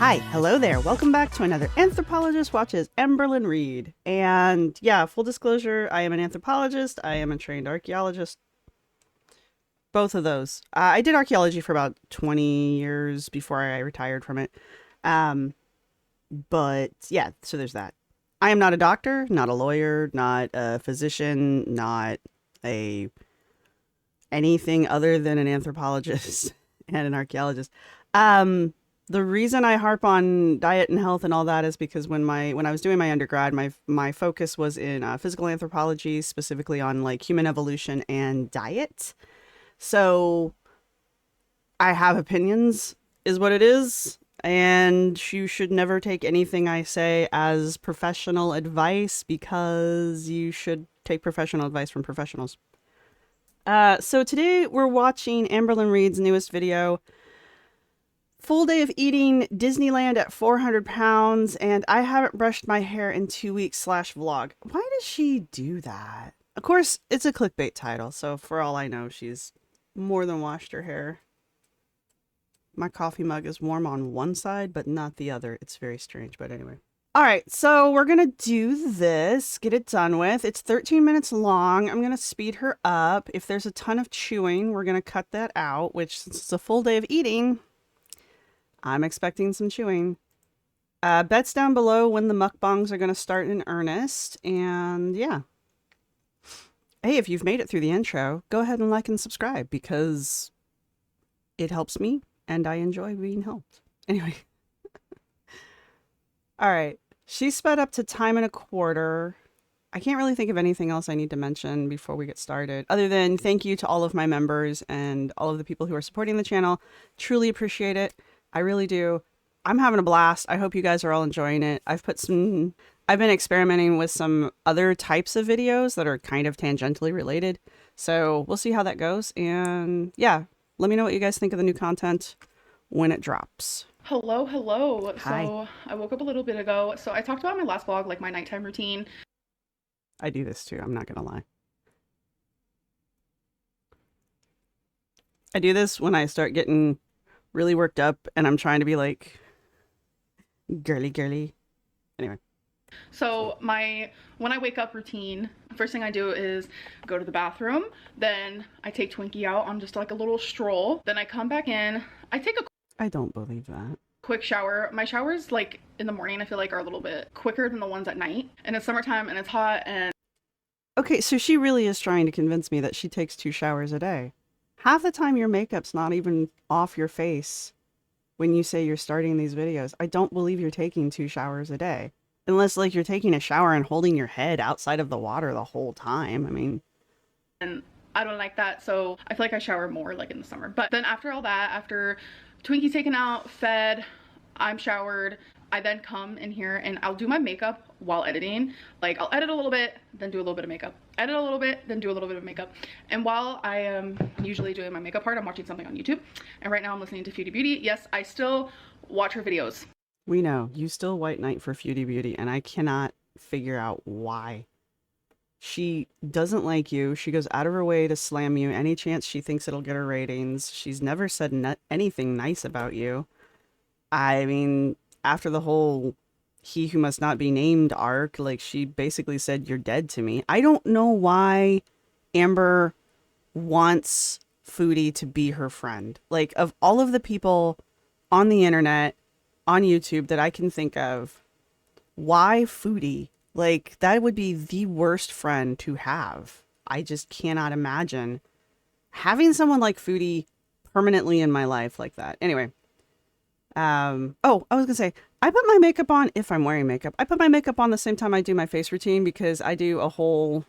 Hi, hello there. Welcome back to another Anthropologist Watches Amberlynn Reid. And yeah, full disclosure, I am an anthropologist. I am a trained archaeologist. Both of those. I did archaeology for about 20 years before I retired from it. But yeah, so there's that. I am not a doctor, not a lawyer, not a physician, not a anything other than an anthropologist and an archaeologist. The reason I harp on diet and health and all that is because when I was doing my undergrad, my focus was in physical anthropology, specifically on like human evolution and diet. So I have opinions, is what it is, and you should never take anything I say as professional advice because you should take professional advice from professionals. So today we're watching Amberlynn Reid's newest video. Full day of eating, Disneyland at 400 pounds, and I haven't brushed my hair in 2 weeks / vlog. Why does she do that? Of course, it's a clickbait title, so for all I know, she's more than washed her hair. My coffee mug is warm on one side, but not the other. It's very strange, but anyway. All right, so we're going to do this, get it done with. It's 13 minutes long. I'm going to speed her up. If there's a ton of chewing, we're going to cut that out, which since it's a full day of eating, I'm expecting some chewing. Bets down below when the mukbangs are going to start in earnest. And yeah. Hey, if you've made it through the intro, go ahead and like and subscribe because it helps me and I enjoy being helped. Anyway. All right. She sped up to time and a quarter. I can't really think of anything else I need to mention before we get started, other than thank you to all of my members and all of the people who are supporting the channel. Truly appreciate it. I really do. I'm having a blast. I hope you guys are all enjoying it. I've been experimenting with some other types of videos that are kind of tangentially related. So we'll see how that goes. And yeah, let me know what you guys think of the new content when it drops. Hello. Hi. So I woke up a little bit ago. So I talked about my last vlog, like my nighttime routine. I do this too. I'm not going to lie. I do this when I start getting really worked up and I'm trying to be like girly. Anyway. So when I wake up routine, first thing I do is go to the bathroom. Then I take Twinkie out on just like a little stroll. Then I come back in. I take a I don't believe that. quick shower. My showers like in the morning I feel like are a little bit quicker than the ones at night. And it's summertime and it's hot and okay, so she really is trying to convince me that she takes 2 showers a day. Half the time your makeup's not even off your face when you say you're starting these videos. I don't believe you're taking 2 showers a day. Unless like you're taking a shower and holding your head outside of the water the whole time. I mean, and I don't like that. So I feel like I shower more like in the summer. But then after all that, after Twinkie's taken out, fed, I'm showered, I then come in here and I'll do my makeup while editing. Like I'll edit a little bit, then do a little bit of makeup. Edit a little bit, then do a little bit of makeup. And while I am usually doing my makeup part, I'm watching something on YouTube. And right now I'm listening to Foodie Beauty. Yes, I still watch her videos. we know you still white knight for Foodie Beauty, and I cannot figure out why. She doesn't like you. She goes out of her way to slam you any chance she thinks it'll get her ratings. She's never said anything nice about you. I mean, after the whole he who must not be named arc, like she basically said, you're dead to me. I don't know why Amber wants Foodie to be her friend. Like of all of the people on the internet, on YouTube that I can think of, why Foodie? Like that would be the worst friend to have. I just cannot imagine having someone like Foodie permanently in my life like that. Anyway. Oh, I was gonna say, I put my makeup on if I'm wearing makeup. I put my makeup on the same time I do my face routine because I do a whole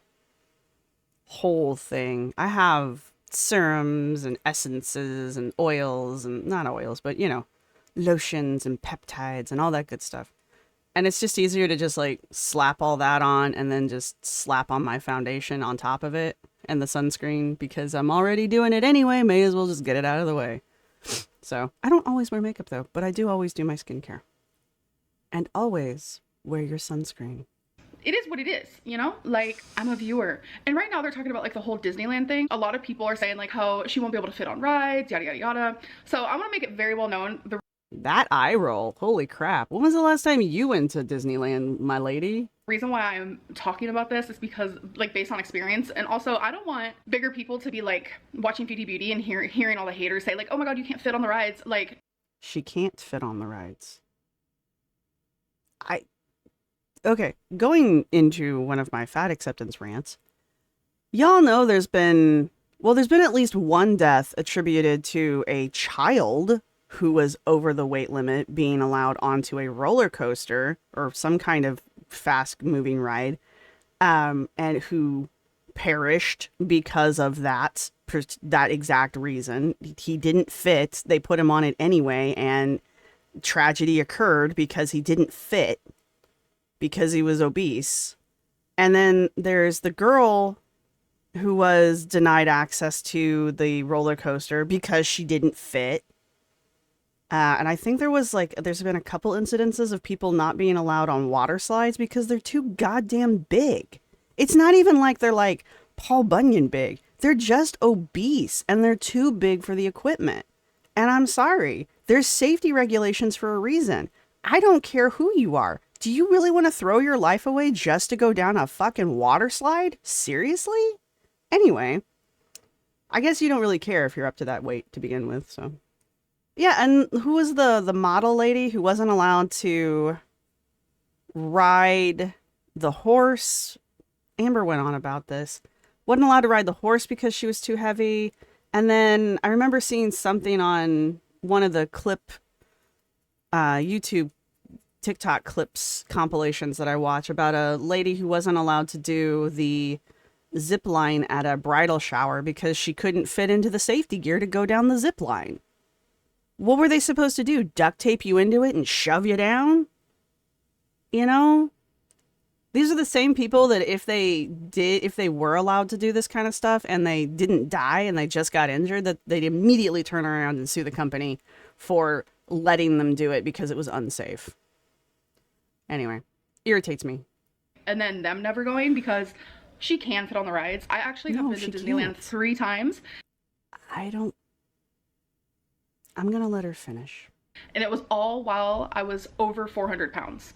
thing. I have serums and essences and oils and not oils, but you know, lotions and peptides and all that good stuff. And it's just easier to just like slap all that on and then just slap on my foundation on top of it and the sunscreen because I'm already doing it anyway. May as well just get it out of the way. So I don't always wear makeup though, but I do always do my skincare. And always wear your sunscreen. It is what it is, you know? Like, I'm a viewer. And right now they're talking about like the whole Disneyland thing. A lot of people are saying like how she won't be able to fit on rides, yada, yada, yada. So I want to make it very well known. That eye roll. Holy crap. When was the last time you went to Disneyland, my lady? Reason why I'm talking about this is because, like, based on experience, and also I don't want bigger people to be like watching Foodie Beauty and hearing all the haters say like, oh my god, you can't fit on the rides. Like, She can't fit on the rides. I Okay, going into one of my fat acceptance rants. Y'all know there's been at least one death attributed to a child who was over the weight limit being allowed onto a roller coaster or some kind of fast moving ride, and who perished because of that exact reason. He didn't fit. They put him on it anyway, and tragedy occurred because he didn't fit because he was obese. And then there's the girl who was denied access to the roller coaster because she didn't fit. And I think there's been a couple incidences of people not being allowed on water slides because they're too goddamn big. It's not even like they're like Paul Bunyan big. They're just obese and they're too big for the equipment. And I'm sorry, there's safety regulations for a reason. I don't care who you are. Do you really want to throw your life away just to go down a fucking water slide? Seriously? Anyway, I guess you don't really care if you're up to that weight to begin with, so. Yeah, and who was the model lady who wasn't allowed to ride the horse? Amber went on about this. Wasn't allowed to ride the horse because she was too heavy. And then I remember seeing something on one of the YouTube TikTok clips compilations that I watch about a lady who wasn't allowed to do the zip line at a bridal shower because she couldn't fit into the safety gear to go down the zip line. What were they supposed to do? Duct tape you into it and shove you down? You know? These are the same people that if they were allowed to do this kind of stuff and they didn't die and they just got injured, that they'd immediately turn around and sue the company for letting them do it because it was unsafe. Anyway, irritates me. and then them never going because she can fit on the rides. I actually have No, been she to Disneyland can't. 3 times, I'm gonna let her finish. and it was all while I was over 400 pounds.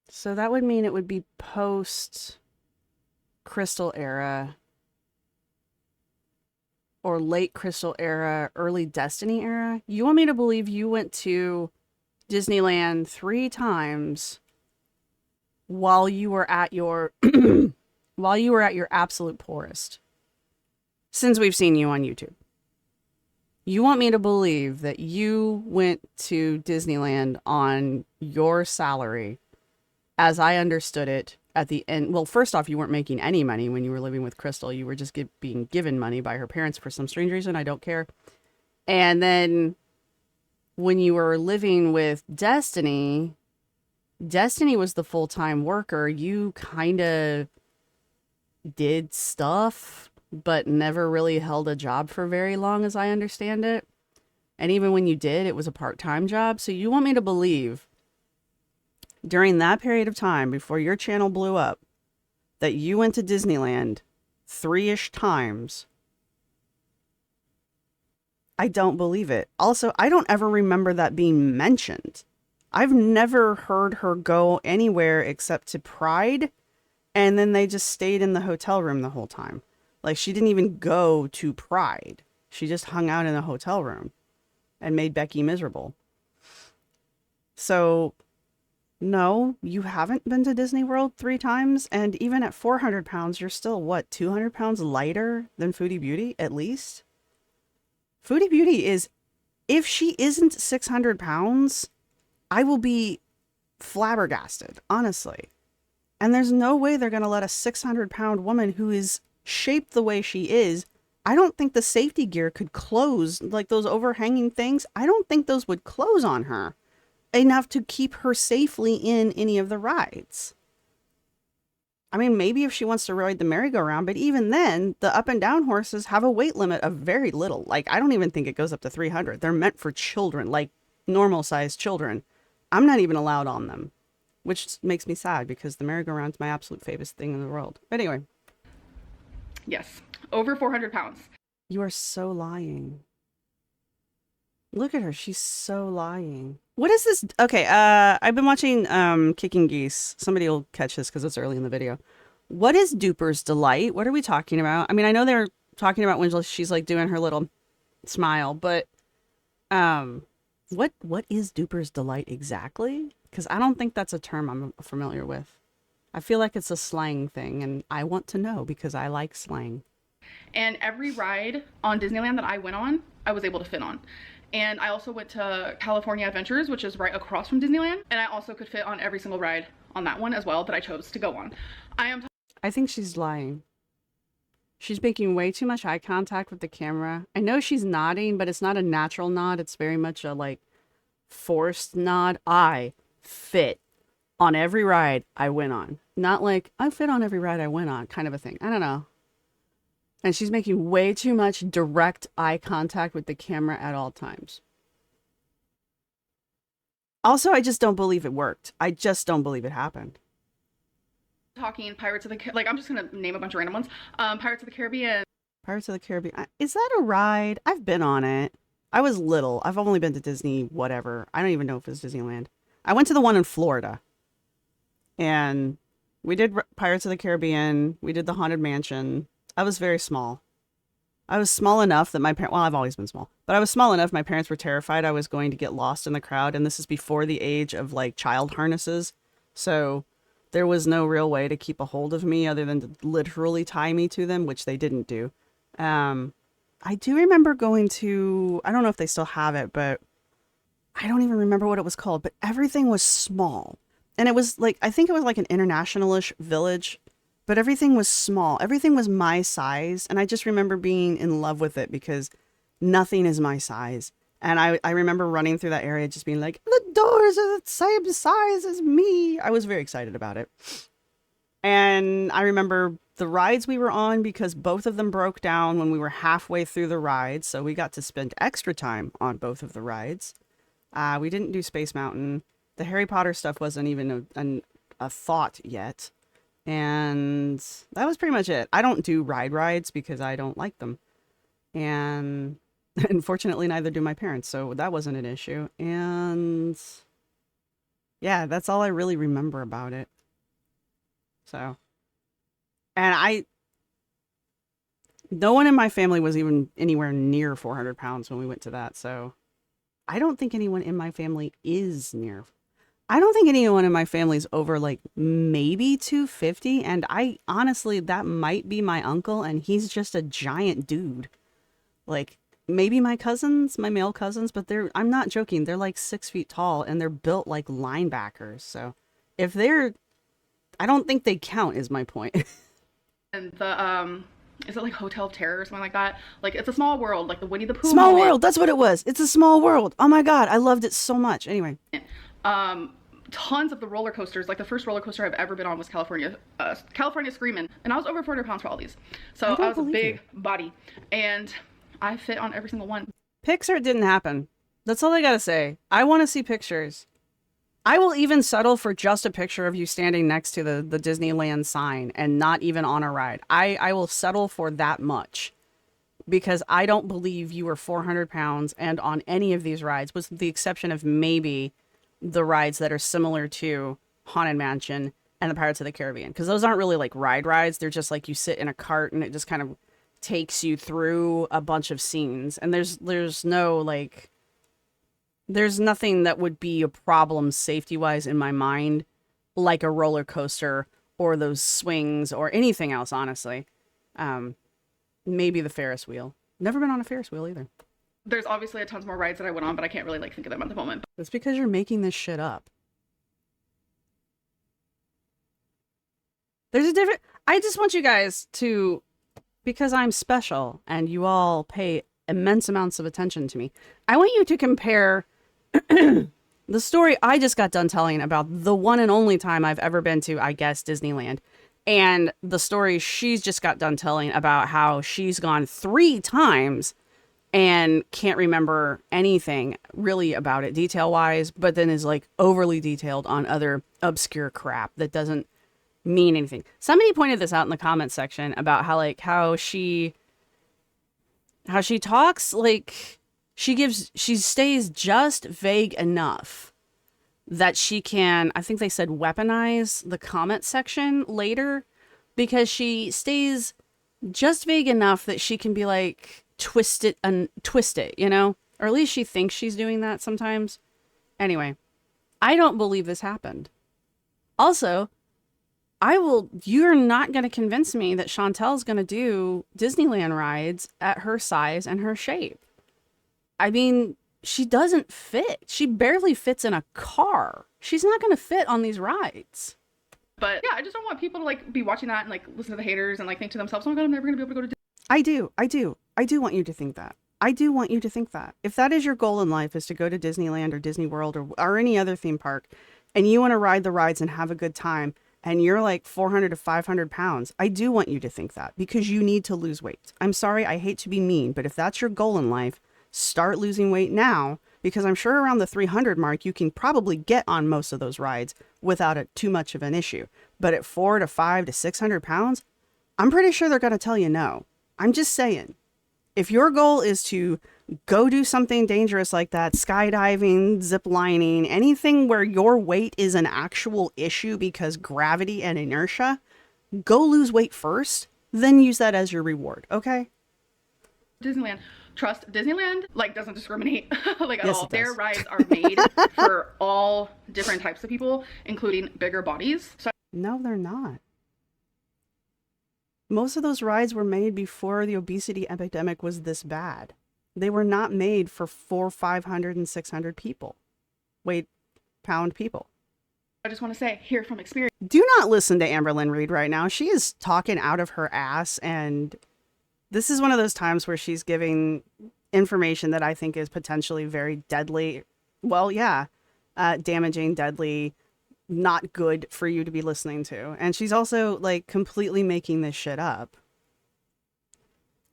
So that would mean it would be post Crystal era or late Crystal era, early Destiny era. You want me to believe you went to Disneyland 3 times while you were at your absolute poorest since we've seen you on YouTube. You want me to believe that you went to Disneyland on your salary, as I understood it, at the end. Well, first off, you weren't making any money when you were living with Crystal. You were just being given money by her parents for some strange reason. I don't care. And then when you were living with Destiny was the full-time worker. You kind of did stuff, but never really held a job for very long, as I understand it. And even when you did, it was a part-time job. So you want me to believe during that period of time before your channel blew up that you went to Disneyland 3-ish times? I don't believe it. Also, I don't ever remember that being mentioned. I've never heard her go anywhere except to Pride, and then they just stayed in the hotel room the whole time. Like, she didn't even go to Pride. She just hung out in a hotel room and made Becky miserable. So, no, you haven't been to Disney World 3 times, and even at 400 pounds, you're still, what, 200 pounds lighter than Foodie Beauty, at least? Foodie Beauty is, if she isn't 600 pounds, I will be flabbergasted, honestly. And there's no way they're going to let a 600-pound woman who is shaped the way she is. I don't think the safety gear could close, like those overhanging things. I don't think those would close on her enough to keep her safely in any of the rides. I mean, maybe if she wants to ride the merry-go-round, but even then, the up and down horses have a weight limit of very little. Like, I don't even think it goes up to 300. They're meant for children, like normal-sized children. I'm not even allowed on them, which makes me sad because the merry-go-round's my absolute favorite thing in the world. But anyway. Yes, over 400 pounds. You are so lying. Look at her. She's so lying. What is this? Okay, I've been watching Kicking Geese. Somebody will catch this because it's early in the video. What is Duper's Delight? What are we talking about? I mean, I know they're talking about when she's like doing her little smile, but um, what is Duper's Delight exactly? Because I don't think that's a term I'm familiar with. I feel like it's a slang thing, and I want to know because I like slang. And every ride on Disneyland that I went on, I was able to fit on. And I also went to California Adventures, which is right across from Disneyland, and I also could fit on every single ride on that one as well that I chose to go on. I think she's lying. She's making way too much eye contact with the camera. I know she's nodding, but it's not a natural nod. It's very much a like forced nod. I fit on every ride I went on. Not like I fit on every ride I went on kind of a thing. I don't know. And she's making way too much direct eye contact with the camera at all times. Also, I just don't believe it worked. I just don't believe it happened. talking Pirates of the like I'm just gonna name a bunch of random ones. Pirates of the Caribbean. Pirates of the Caribbean. Is that a ride? I've been on it. I was little. I've only been to Disney, whatever. I don't even know if it's Disneyland. I went to the one in Florida. And we did Pirates of the Caribbean. We did the Haunted Mansion. I was very small. I was small enough that my parents, well, I've always been small, but I was small enough my parents were terrified I was going to get lost in the crowd. And this is before the age of like child harnesses. So there was no real way to keep a hold of me other than to literally tie me to them, which they didn't do. I do remember going to, I don't know if they still have it, but I don't even remember what it was called, but everything was small. And it was like, I think it was like an international-ish village, but everything was small. Everything was my size. And I just remember being in love with it because nothing is my size. And I remember running through that area just being like, the doors are the same size as me. I was very excited about it. And I remember the rides we were on because both of them broke down when we were halfway through the ride. So we got to spend extra time on both of the rides. We didn't do Space Mountain. The Harry Potter stuff wasn't even a thought yet. And that was pretty much it. I don't do rides because I don't like them. And unfortunately, neither do my parents. So that wasn't an issue. And yeah, that's all I really remember about it. So, and no one in my family was even anywhere near 400 pounds when we went to that. So I don't think anyone in my family is near. I don't think anyone in my family is over like maybe 250. And I honestly, that might be my uncle. And he's just a giant dude. Like maybe my cousins, my male cousins, but I'm not joking. They're like 6 feet tall and they're built like linebackers. So if I don't think they count is my point. And the is it like Hotel of Terror or something like that? Like it's a small world, like the Winnie the Pooh Small moment. world. That's what it was. It's a small world. Oh my God. I loved it so much. Anyway. Tons of the roller coasters. Like the first roller coaster I've ever been on was California Screamin', and I was over 400 pounds for all these. So I was a big body, and I fit on every single one. Pixar didn't happen. That's all I gotta say. I want to see pictures. I will even settle for just a picture of you standing next to the Disneyland sign and not even on a ride. I will settle for that much because I don't believe you were 400 pounds and on any of these rides, with the exception of maybe the rides that are similar to Haunted Mansion and the Pirates of the Caribbean. Because those aren't really like rides. They're just like you sit in a cart and it just kind of takes you through a bunch of scenes. And there's no like... There's nothing that would be a problem safety-wise in my mind, like a roller coaster or those swings or anything else, honestly. Maybe the Ferris wheel. Never been on a Ferris wheel either. There's obviously a tons more rides that I went on, but I can't really like think of them at the moment. That's because you're making this shit up. There's a different... I just want you guys to... Because I'm special and you all pay immense amounts of attention to me, I want you to compare... the story I just got done telling about the one and only time I've ever been to, I guess, Disneyland, and the story she's just got done telling about how she's gone 3 times and can't remember anything really about it detail-wise, but then is like overly detailed on other obscure crap that doesn't mean anything. Somebody pointed this out in the comment section about how she talks like she stays just vague enough that she can, I think they said, weaponize the comment section later, because she stays just vague enough that she can be like, twist it, you know? Or at least she thinks she's doing that sometimes. Anyway, I don't believe this happened. Also, you're not going to convince me that Chantel's going to do Disneyland rides at her size and her shape. I mean, she doesn't fit. She barely fits in a car. She's not going to fit on these rides. But yeah, I just don't want people to like be watching that and like listen to the haters and like think to themselves, oh my God, I'm never going to be able to go to Disney. I do want you to think that. I do want you to think that. If that is your goal in life, is to go to Disneyland or Disney World or any other theme park, and you want to ride the rides and have a good time, and you're like 400 to 500 pounds, I do want you to think that, because you need to lose weight. I'm sorry, I hate to be mean, but if that's your goal in life, start losing weight now, because I'm sure around the 300 mark, you can probably get on most of those rides without too much of an issue. But at 4 to 5 to 600 pounds, I'm pretty sure they're going to tell you no. I'm just saying, if your goal is to go do something dangerous like that, skydiving, zip lining, anything where your weight is an actual issue because gravity and inertia, go lose weight first, then use that as your reward, okay? Disneyland. Trust Disneyland like doesn't discriminate like at Yes, all. it Their does. rides are made for all different types of people, including bigger bodies. So No, they're not. Most of those rides were made before the obesity epidemic was this bad. They were not made for 400, 500, and 600 people. Pound people. I just want to say, here from experience. Do not listen to Amberlynn Reid right now. She is talking out of her ass, and this is one of those times where she's giving information that I think is potentially very deadly. Well, yeah, damaging, deadly, not good for you to be listening to. And she's also like completely making this shit up.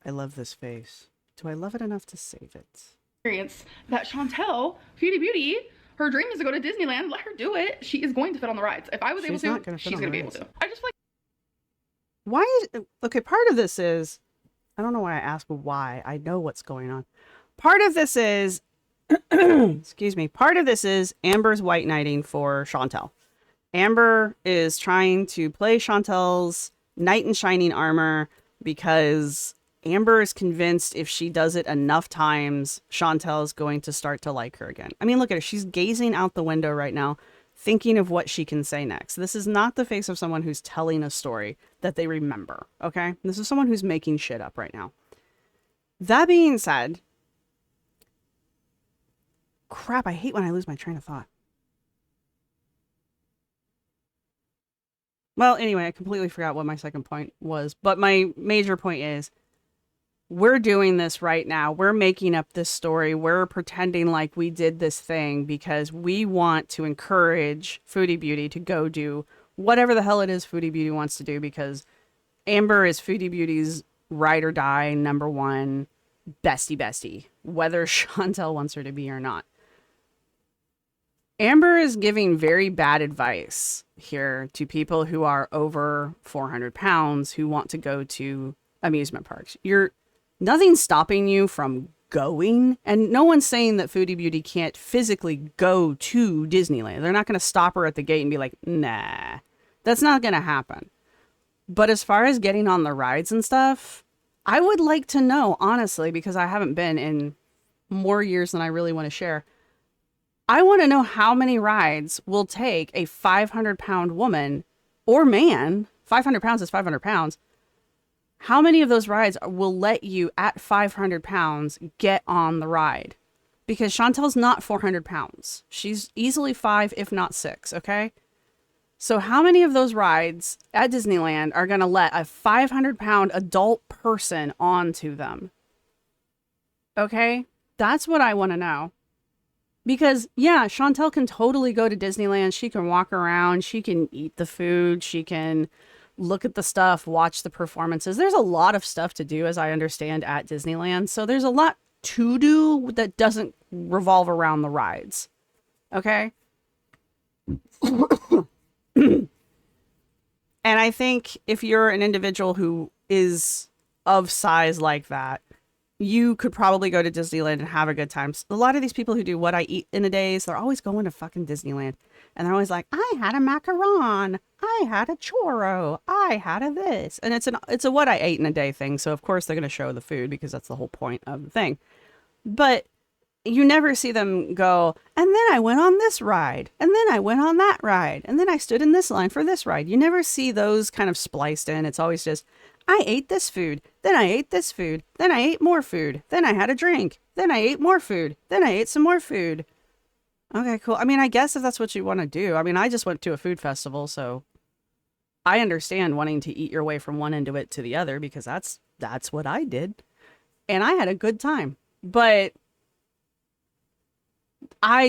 I love this face. Do I love it enough to save it? That Chantel, Foodie Beauty, her dream is to go to Disneyland. Let her do it. She is going to fit on the rides. If I was able to, she's going to be able to. I just like. Okay, part of this is, I don't know why I asked, but why? I know what's going on. Part of this is, excuse me, part of this is Amber's white knighting for Chantel. Amber is trying to play Chantel's knight in shining armor because Amber is convinced if she does it enough times, Chantel is going to start to like her again. I mean, look at her. She's gazing out the window right now, thinking of what she can say next. This is not the face of someone who's telling a story that they remember, okay? This is someone who's making shit up right now. That being said, crap, I hate when I lose my train of thought. Well, anyway, I completely forgot what my second point was, but my major point is, we're doing this right now. We're making up this story. We're pretending like we did this thing because we want to encourage Foodie Beauty to go do whatever the hell it is Foodie Beauty wants to do, because Amber is Foodie Beauty's ride or die number one bestie, whether Chantel wants her to be or not. Amber is giving very bad advice here to people who are over 400 pounds who want to go to amusement parks. Nothing's stopping you from going, and no one's saying that Foodie Beauty can't physically go to Disneyland. They're not going to stop her at the gate and be like, nah, that's not going to happen. But as far as getting on the rides and stuff, I would like to know, honestly, because I haven't been in more years than I really want to share. I want to know how many rides will take a 500-pound woman or man, 500 pounds is 500 pounds, how many of those rides will let you at 500 pounds get on the ride? Because Chantel's not 400 pounds. She's easily 5, if not 6, okay? So how many of those rides at Disneyland are going to let a 500-pound adult person onto them? Okay? That's what I want to know. Because, yeah, Chantel can totally go to Disneyland. She can walk around. She can eat the food. She can look at the stuff, watch the performances. There's a lot of stuff to do, as I understand, at Disneyland. So there's a lot to do that doesn't revolve around the rides. Okay? And I think if you're an individual who is of size like that, you could probably go to Disneyland and have a good time. A lot of these people who do what I eat in a day, so they're always going to fucking Disneyland. And they're always like, I had a macaron. I had a churro. I had a this. And it's a what I ate in a day thing. So of course they're going to show the food because that's the whole point of the thing. But you never see them go, and then I went on this ride, and then I went on that ride, and then I stood in this line for this ride. You never see those kind of spliced in. It's always just, I ate this food, then I ate this food, then I ate more food, then I had a drink, then I ate more food, then I ate some more food. Okay, cool. I mean, I guess if that's what you want to do. I mean, I just went to a food festival, so I understand wanting to eat your way from one end of it to the other because that's what I did. And I had a good time. But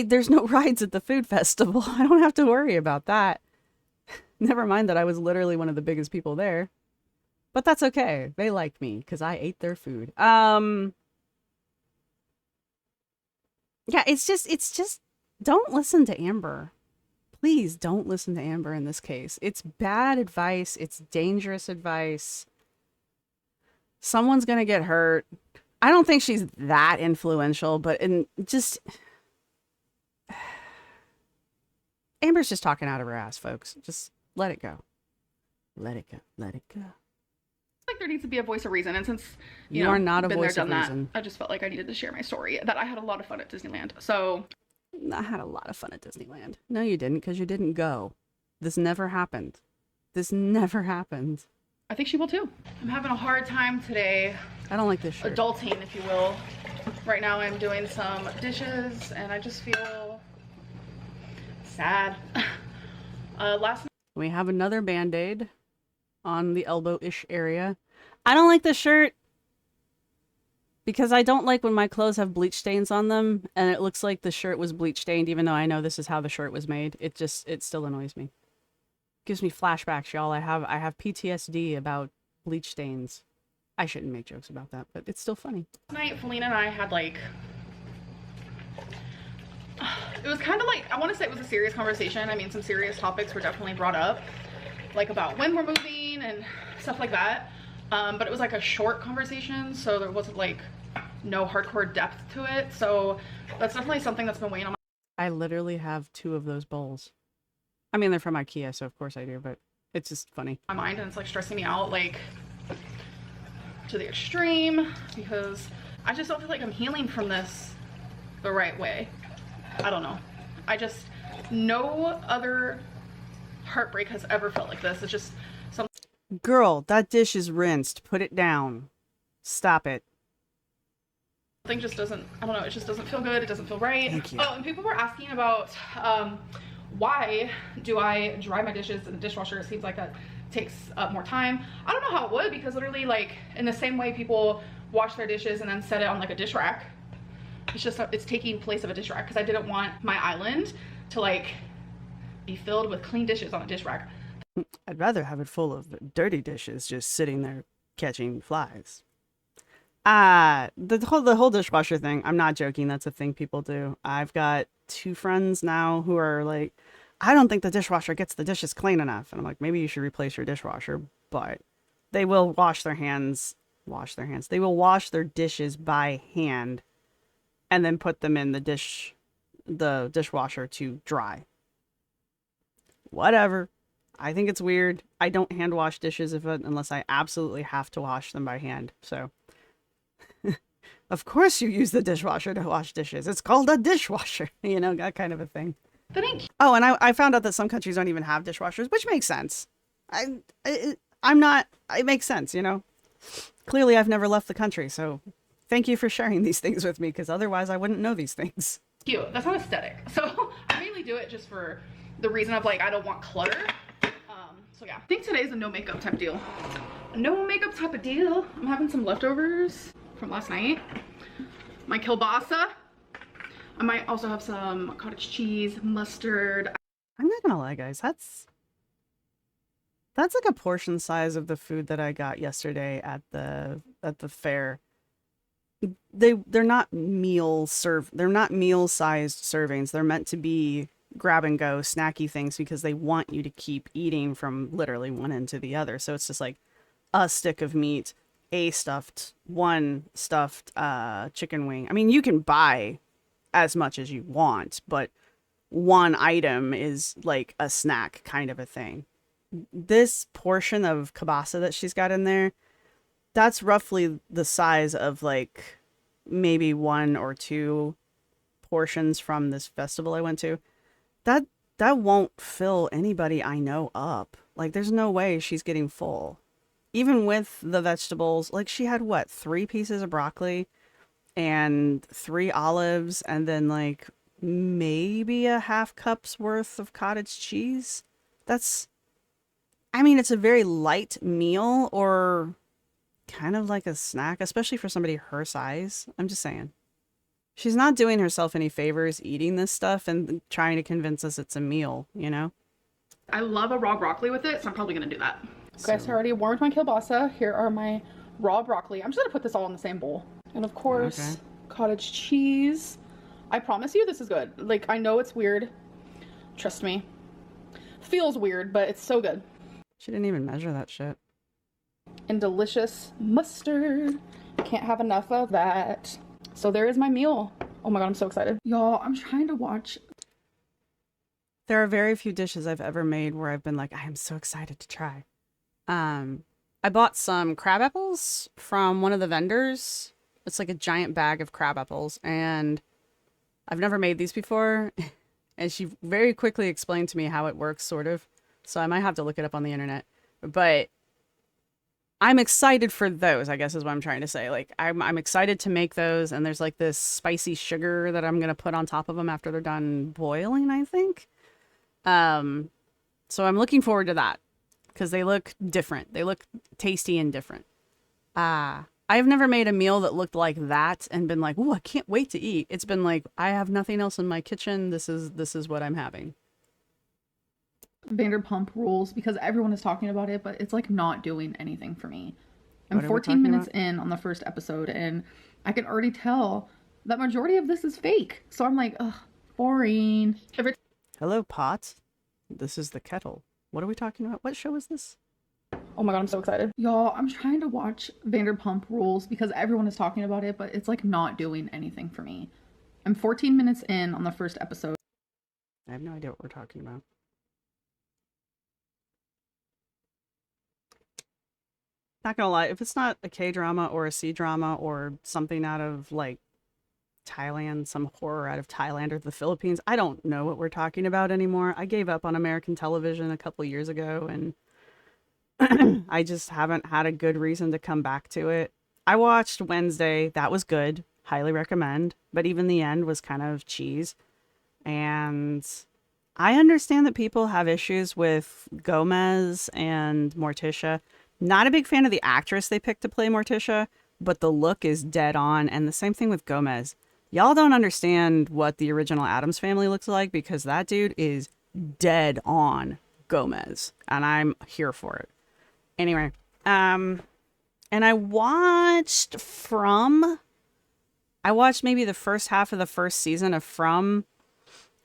there's no rides at the food festival. I don't have to worry about that. Never mind that I was literally one of the biggest people there. But that's okay. They liked me because I ate their food. Yeah, it's just don't listen to Amber. Please don't listen to Amber in this case. It's bad advice. It's dangerous advice. Someone's going to get hurt. I don't think she's that influential, but Amber's just talking out of her ass, folks. Just let it go. Let it go. Let it go. Like there needs to be a voice of reason, and since you are not a been voice there, of done reason. that, I just felt like I needed to share my story. That I had a lot of fun at Disneyland. So I had a lot of fun at Disneyland. No, you didn't, because you didn't go. This never happened. This never happened. I think she will too. I'm having a hard time today. I don't like this shirt. Adulting, if you will. Right now I'm doing some dishes, and I just feel sad. Last night we have another Band-Aid on the elbow-ish area. I don't like this shirt because I don't like when my clothes have bleach stains on them and it looks like the shirt was bleach stained even though I know this is how the shirt was made. It still annoys me. Gives me flashbacks, y'all. I have PTSD about bleach stains. I shouldn't make jokes about that, but it's still funny. last night, Felina and I had like, it was kind of like, I want to say it was a serious conversation. I mean, some serious topics were definitely brought up, like about when we're moving and stuff like that. But it was like a short conversation, so there wasn't like no hardcore depth to it. So that's definitely something that's been weighing on I literally have 2 of those bowls. I mean, they're from IKEA, so of course I do, but it's just funny. my mind, and it's like stressing me out like to the extreme because I just don't feel like I'm healing from this the right way. I don't know. No other heartbreak has ever felt like this. It's just something Girl, that dish is rinsed. Put it down. Stop it. just doesn't, I don't know, it just doesn't feel good. It doesn't feel right. Thank you. Oh, and people were asking about why do I dry my dishes in the dishwasher? It seems like that takes up more time. I don't know how it would, because literally like in the same way people wash their dishes and then set it on like a dish rack, it's taking place of a dish rack, because I didn't want my island to like be filled with clean dishes on a dish rack. I'd rather have it full of dirty dishes just sitting there catching flies. The whole dishwasher thing, I'm not joking. That's a thing people do. I've got 2 friends now who are like, I don't think the dishwasher gets the dishes clean enough. And I'm like, maybe you should replace your dishwasher. But they will wash their hands. They will wash their dishes by hand and then put them in the dishwasher to dry. Whatever. I think it's weird. I don't hand wash dishes unless I absolutely have to wash them by hand. So, of course you use the dishwasher to wash dishes. It's called a dishwasher, that kind of a thing. Oh, and I found out that some countries don't even have dishwashers, which makes sense. It makes sense, Clearly I've never left the country, so thank you for sharing these things with me, because otherwise I wouldn't know these things. Cute. That's not aesthetic. So I mainly do it just for the reason of like, I don't want clutter. So yeah, I think today's a no makeup type deal. No makeup type of deal. I'm having some leftovers from last night. My kielbasa. I might also have some cottage cheese, mustard. I'm not gonna lie, guys. That's like a portion size of the food that I got yesterday at the fair. They're not meal sized servings. They're meant to be grab and go snacky things because they want you to keep eating from literally one end to the other. So it's just like a stick of meat, a stuffed, one stuffed chicken wing. I mean, you can buy as much as you want, but one item is like a snack kind of a thing. This portion of kielbasa that she's got in there, that's roughly the size of like maybe one or two portions from this festival I went to. That that won't fill anybody I know up. Like there's no way she's getting full. Even with the vegetables, like she had what, three pieces of broccoli and three olives and then like maybe a half cup's worth of cottage cheese. That's I mean, it's a very light meal or kind of like a snack, especially for somebody her size. I'm just saying. She's not doing herself any favors eating this stuff and trying to convince us it's a meal, you know? I love a raw broccoli with it, so I'm probably gonna do that. So, Okay, so I already warmed my kielbasa. Here are my raw broccoli. I'm just gonna put this all in the same bowl. And of course, okay. cottage cheese. I promise you this is good. Like, I know it's weird. Trust me. Feels weird, but it's so good. She didn't even measure that shit. And delicious mustard. Can't have enough of that. So there is my meal. Oh my god, I'm so excited. Y'all, I'm trying to watch. There are very few dishes I've ever made where I've been like, I am so excited to try. I bought some crab apples from one of the vendors. It's like a giant bag of crab apples, and I've never made these before. And she very quickly explained to me how it works, sort of. So I might have to look it up on the internet. But I'm excited for those, I guess is what I'm trying to say. Like, I'm excited to make those, and there's like this spicy sugar that I'm gonna put on top of them after they're done boiling, I think. So I'm looking forward to that because they look different. They look tasty and different. I've never made a meal that looked like that and been like, "Ooh, I can't wait to eat." It's been like, I have nothing else in my kitchen. This is what I'm having. Vanderpump Rules because everyone is talking about it, but it's like not doing anything for me. I'm What are we 14 talking minutes about? in on the first episode, and I can already tell that majority of this is fake. So I'm like, ugh, boring. Hello, pot. This is the kettle. What are we talking about? What show is this? Oh my god, I'm so excited. Y'all, I'm trying to watch Vanderpump Rules because everyone is talking about it, but it's like not doing anything for me. I'm 14 minutes in on the first episode. I have no idea what we're talking about. Not gonna lie, if it's not a K drama or a C drama or something out of like Thailand, some horror out of Thailand or the Philippines, I don't know what we're talking about anymore. I gave up on American television a couple years ago and I just haven't had a good reason to come back to it. I watched Wednesday. That was good. Highly recommend. But even the end was kind of cheese. And I understand that people have issues with Gomez and Morticia. Not a big fan of the actress they picked to play Morticia, but the look is dead on. And the same thing with Gomez. Y'all don't understand what the original Addams Family looks like because that dude is dead on Gomez. And I'm here for it. Anyway, and I watched maybe the first half of the first season of From,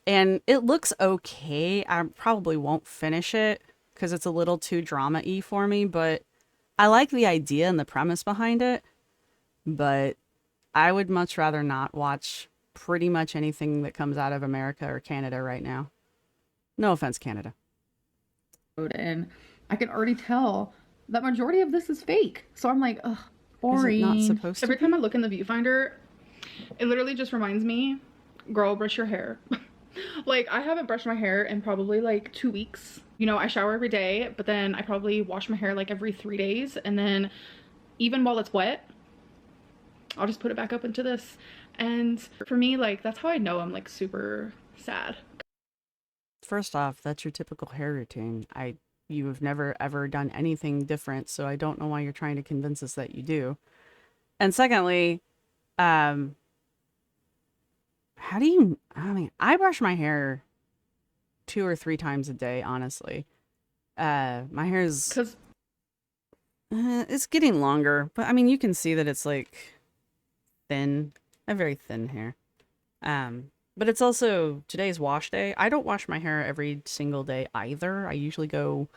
and it looks okay. I probably won't finish it because it's a little too drama-y for me, but I like the idea and the premise behind it, but I would much rather not watch pretty much anything that comes out of America or Canada right now. No offense, Canada. And I can already tell that majority of this is fake. So I'm like, ugh, boring. Is it not supposed to Every be? time I look in the viewfinder, it literally just reminds me, girl, brush your hair. Like, I haven't brushed my hair in probably like 2 weeks. You know, I shower every day, but then I probably wash my hair like every 3 days. And then even while it's wet, I'll just put it back up into this. And for me, like, that's how I know I'm like super sad. First off, that's your typical hair routine. You have never ever done anything different, so I don't know why you're trying to convince us that you do. And secondly, how do you, I mean, I brush my hair 2 or 3 times a day, honestly. My hair is, Because it's getting longer, but I mean, you can see that it's like thin. I have very thin hair. But it's also today's wash day. I don't wash my hair every single day either. I usually go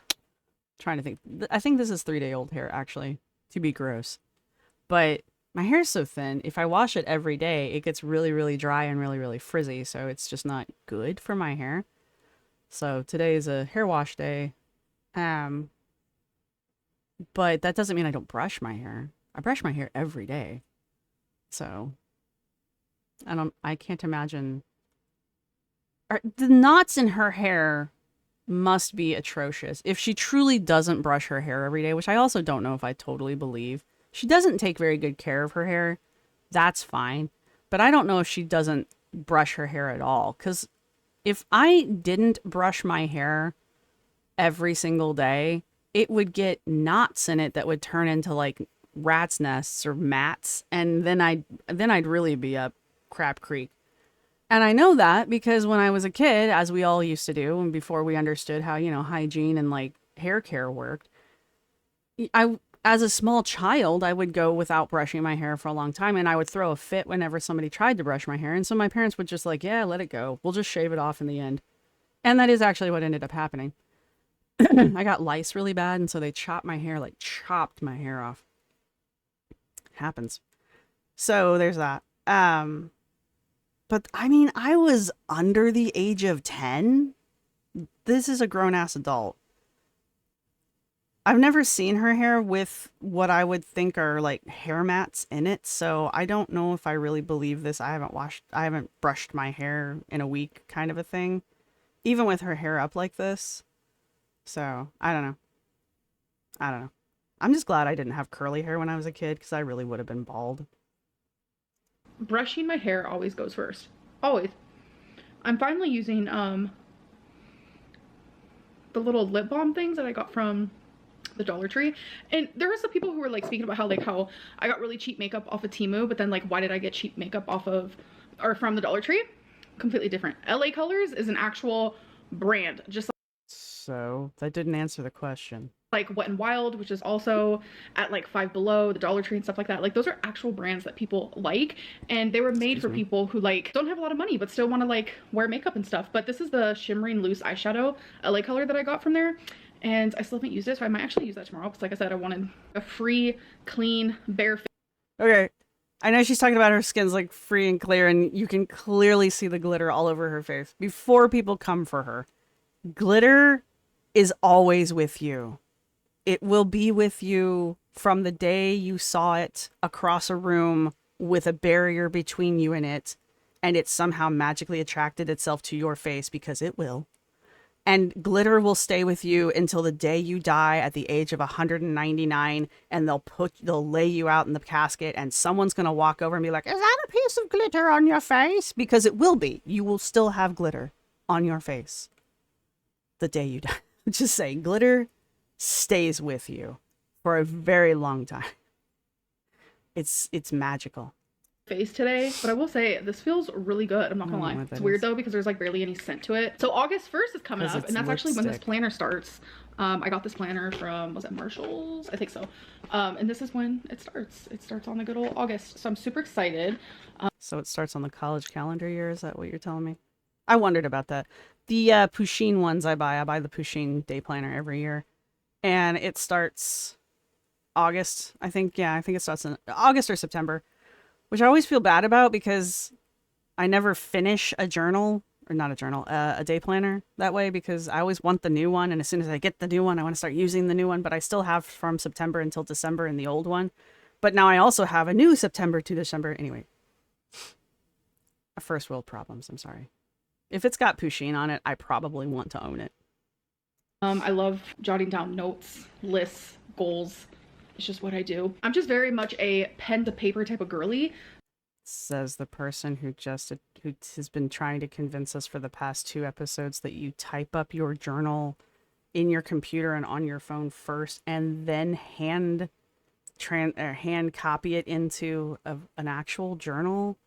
trying to think. I think this is 3-day-old hair actually, to be gross. But my hair's so thin. If I wash it every day, it gets really, really dry and really, really frizzy. So it's just not good for my hair. So today is a hair wash day. Um, but that doesn't mean I don't brush my hair. I brush my hair every day. So I can't imagine. The knots in her hair must be atrocious. If she truly doesn't brush her hair every day, which I also don't know if I totally believe. She doesn't take very good care of her hair. That's fine. But I don't know if she doesn't brush her hair at all. Because if I didn't brush my hair every single day, it would get knots in it that would turn into like rat's nests or mats. And then I'd really be up crap creek. And I know that because when I was a kid, as we all used to do, and before we understood how, hygiene and like hair care worked, as a small child, I would go without brushing my hair for a long time, and I would throw a fit whenever somebody tried to brush my hair. And so my parents would just like, yeah, let it go. We'll just shave it off in the end. And that is actually what ended up happening. I got lice really bad, and so they chopped my hair off. Happens. So there's that. But I mean, I was under the age of 10. This is a grown-ass adult. I've never seen her hair with what I would think are like hair mats in it, so I don't know if I really believe this. I haven't brushed my hair in a week kind of a thing, even with her hair up like this. So, I don't know. I'm just glad I didn't have curly hair when I was a kid because I really would have been bald. Brushing my hair always goes first. Always. I'm finally using the little lip balm things that I got from the Dollar Tree. And there were some people who were like speaking about how I got really cheap makeup off of Temu, but then like why did I get cheap makeup off of or from the Dollar Tree? Completely different. LA Colors is an actual brand, just So, that didn't answer the question. like Wet n Wild, which is also at like Five Below, the Dollar Tree and stuff like that. Like those are actual brands that people like, and they were made for people who like don't have a lot of money but still want to like wear makeup and stuff. But this is the shimmering loose eyeshadow LA Color that I got from there, and I still haven't used it, so I might actually use that tomorrow because like I said, I wanted a free, clean, bare face. Okay. I know she's talking about her skin's like free and clear, and you can clearly see the glitter all over her face. Before people come for her, glitter is always with you. It will be with you from the day you saw it across a room with a barrier between you and it somehow magically attracted itself to your face, because it will. And glitter will stay with you until the day you die at the age of 199, and they'll lay you out in the casket, and someone's going to walk over and be like, "Is that a piece of glitter on your face?" Because it will be. You will still have glitter on your face the day you die. Just saying, glitter stays with you for a very long time. It's magical. Face today, but I will say this feels really good. I'm not gonna lie. It's weird though because there's like barely any scent to it. So August 1st is coming up, and that's actually when this planner starts. I got this planner from, was it Marshall's? I think so. And this is when it starts. It starts on the good old August. So I'm super excited. So it starts on the college calendar year. Is that what you're telling me? I wondered about that. The Pusheen ones I buy the Pusheen day planner every year, and it starts August. I think it starts in August or September, which I always feel bad about because I never finish a journal, or not a journal, a day planner that way, because I always want the new one. And as soon as I get the new one, I want to start using the new one, but I still have from September until December in the old one. But now I also have a new September to December. Anyway, first world problems. I'm sorry. If it's got Pusheen on it, I probably want to own it. I love jotting down notes, lists, goals. It's just what I do. I'm just very much a pen to paper type of girly. Says the person who has been trying to convince us for the past 2 episodes that you type up your journal in your computer and on your phone first, and then hand copy it into an actual journal.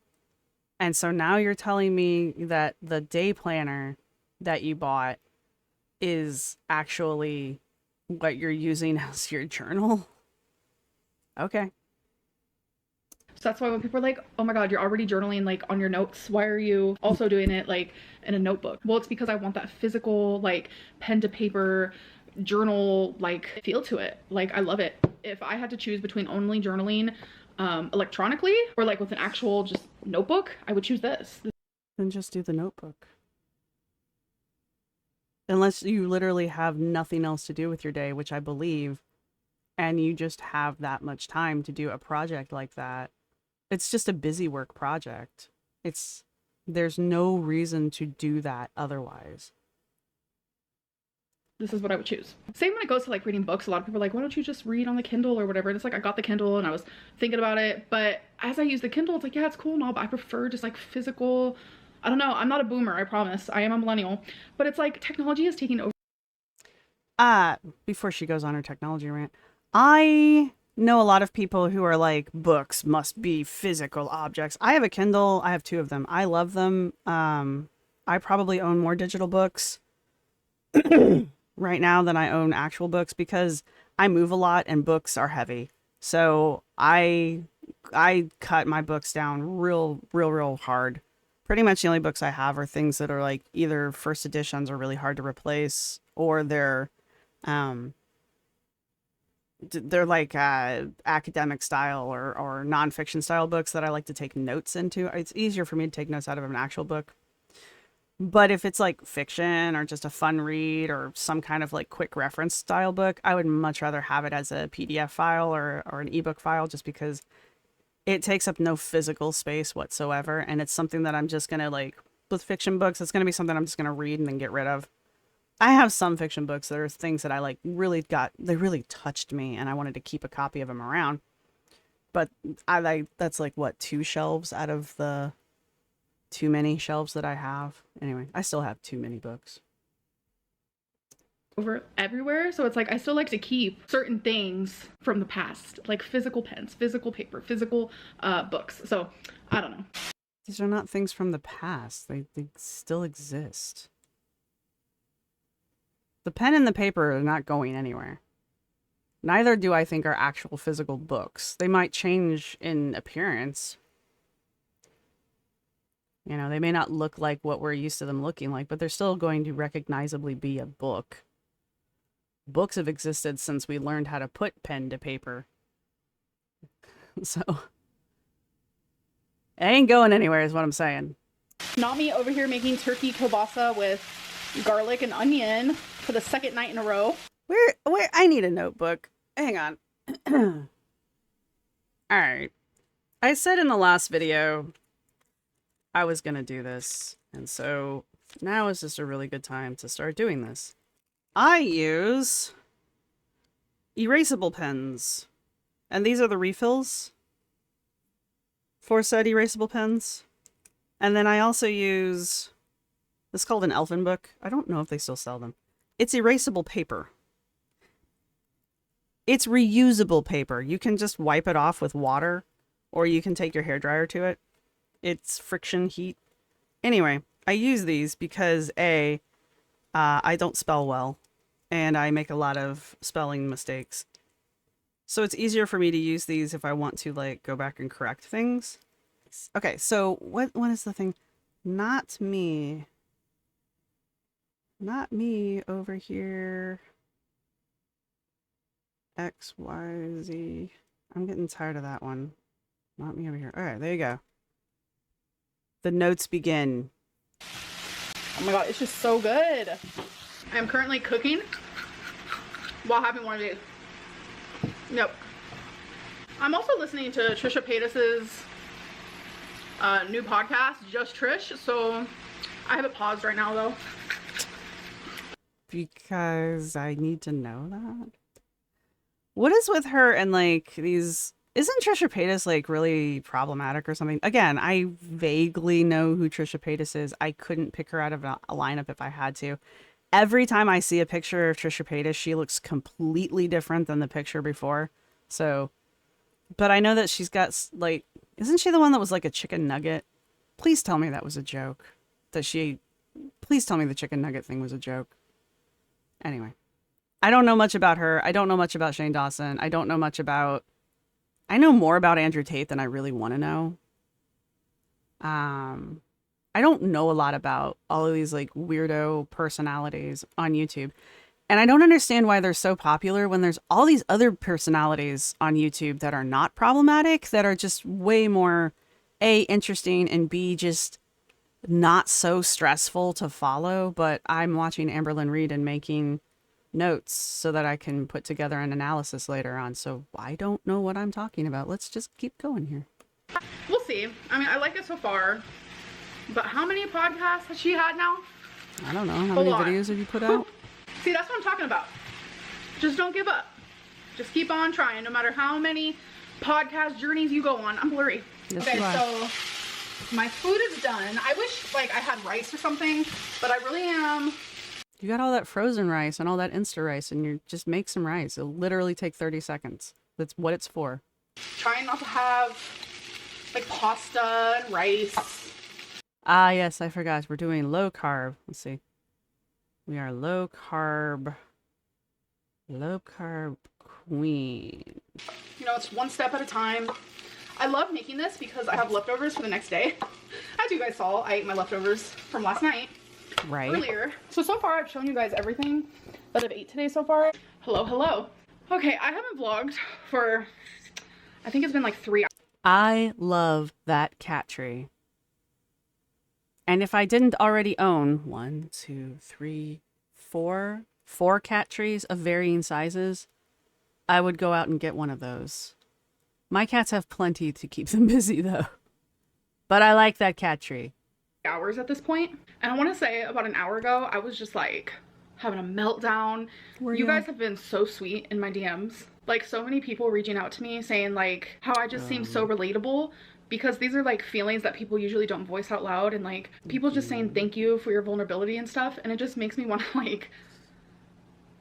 And so now you're telling me that the day planner that you bought is actually what you're using as your journal? Okay. So that's why when people are like, "Oh my God, you're already journaling like on your notes. Why are you also doing it like in a notebook?" Well, it's because I want that physical like pen to paper journal like feel to it. Like I love it. If I had to choose between only journaling electronically or like with an actual just notebook, I would choose this. Then just do the notebook. Unless you literally have nothing else to do with your day, which I believe, and you just have that much time to do a project like that. It's just a busy work project. There's no reason to do that otherwise. This is what I would choose. Same when it goes to like reading books. A lot of people are like, why don't you just read on the Kindle or whatever? And it's like, I got the Kindle and I was thinking about it. But as I use the Kindle, it's like, yeah, it's cool and all, but I prefer just like physical. I don't know. I'm not a boomer, I promise. I am a millennial. But it's like technology is taking over. Before she goes on her technology rant, I know a lot of people who are like, books must be physical objects. I have a Kindle. I have 2 of them. I love them. I probably own more digital books right now than I own actual books because I move a lot and books are heavy. So I cut my books down real hard. Pretty much the only books I have are things that are like either first editions are really hard to replace, or they're like academic style or nonfiction style books that I like to take notes into. It's easier for me to take notes out of an actual book. But if it's like fiction or just a fun read or some kind of like quick reference style book, I would much rather have it as a PDF file or an ebook file, just because it takes up no physical space whatsoever. And it's something that I'm just going to like, with fiction books, it's going to be something I'm just going to read and then get rid of. I have some fiction books that are things that I like they really touched me and I wanted to keep a copy of them around. But that's like what, 2 shelves out of the too many shelves that I have. Anyway, I still have too many books. Over everywhere. So it's like I still like to keep certain things from the past, like physical pens, physical paper, physical books. So I don't know. These are not things from the past. They still exist. The pen and the paper are not going anywhere. Neither do I think are actual physical books. They might change in appearance. You know, they may not look like what we're used to them looking like, but they're still going to recognizably be a book. Books have existed since we learned how to put pen to paper. So, it ain't going anywhere is what I'm saying. Not me over here making turkey kielbasa with garlic and onion for the 2nd night in a row. Where I need a notebook. Hang on. All right. I said in the last video I was going to do this, and so now is just a really good time to start doing this. I use erasable pens, and these are the refills for said erasable pens. And then I also use, this is called an Elfin book. I don't know if they still sell them. It's erasable paper. It's reusable paper. You can just wipe it off with water, or you can take your hairdryer to it. It's friction heat. Anyway, I use these because I don't spell well, and I make a lot of spelling mistakes. So it's easier for me to use these if I want to like go back and correct things. Okay, so what is the thing? Not me over here. X, Y, Z. I'm getting tired of that one. Not me over here. All right, there you go. The notes begin. Oh my god, it's just so good. I am currently cooking while having one of these. Yep. I'm also listening to Trisha Paytas's new podcast, Just Trish. So I have it paused right now though. Because I need to know that. What is with her and like these? Isn't Trisha Paytas like really problematic or something? Again, I vaguely know who Trisha Paytas is. I couldn't pick her out of a lineup if I had to. Every time I see a picture of Trisha Paytas, she looks completely different than the picture before. So, but I know that she's got like, isn't she the one that was like a chicken nugget? Please tell me that was a joke. Please tell me the chicken nugget thing was a joke. Anyway, I don't know much about her. I don't know much about Shane Dawson. I know more about Andrew Tate than I really want to know. I don't know a lot about all of these like weirdo personalities on YouTube. And I don't understand why they're so popular when there's all these other personalities on YouTube that are not problematic, that are just way more A, interesting, and B, just not so stressful to follow. But I'm watching Amberlynn Reid and making notes so that I can put together an analysis later on. So I don't know what I'm talking about. Let's just keep going here. We'll see. I mean, I like it so far. But how many podcasts has she had now? I don't know. How many videos have you put out? See, that's what I'm talking about. Just don't give up. Just keep on trying, no matter how many podcast journeys you go on. I'm blurry. Yes, okay, so my food is done. I wish like I had rice or something, but I really am. You got all that frozen rice and all that Insta rice, and you just make some rice. It'll literally take 30 seconds. That's what it's for. Trying not to have like pasta and rice. Ah, yes, I forgot. We're doing low carb. Let's see. We are low carb queen. You know, it's one step at a time. I love making this because I have leftovers for the next day. As you guys saw, I ate my leftovers from last night. Right. Earlier. So far I've shown you guys everything that I've ate today so far. Hello. Okay, I haven't vlogged for, I think it's been like 3 hours. I love that cat tree. And if I didn't already own 1, 2, 3, 4 cat trees of varying sizes, I would go out and get one of those. My cats have plenty to keep them busy though. But I like that cat tree. Hours at this point. And I want to say about an hour ago, I was just like having a meltdown. You guys have been so sweet in my DMs. Like so many people reaching out to me saying like how I just seem so relatable, because these are like feelings that people usually don't voice out loud, and like people just saying thank you for your vulnerability and stuff. And it just makes me want to like,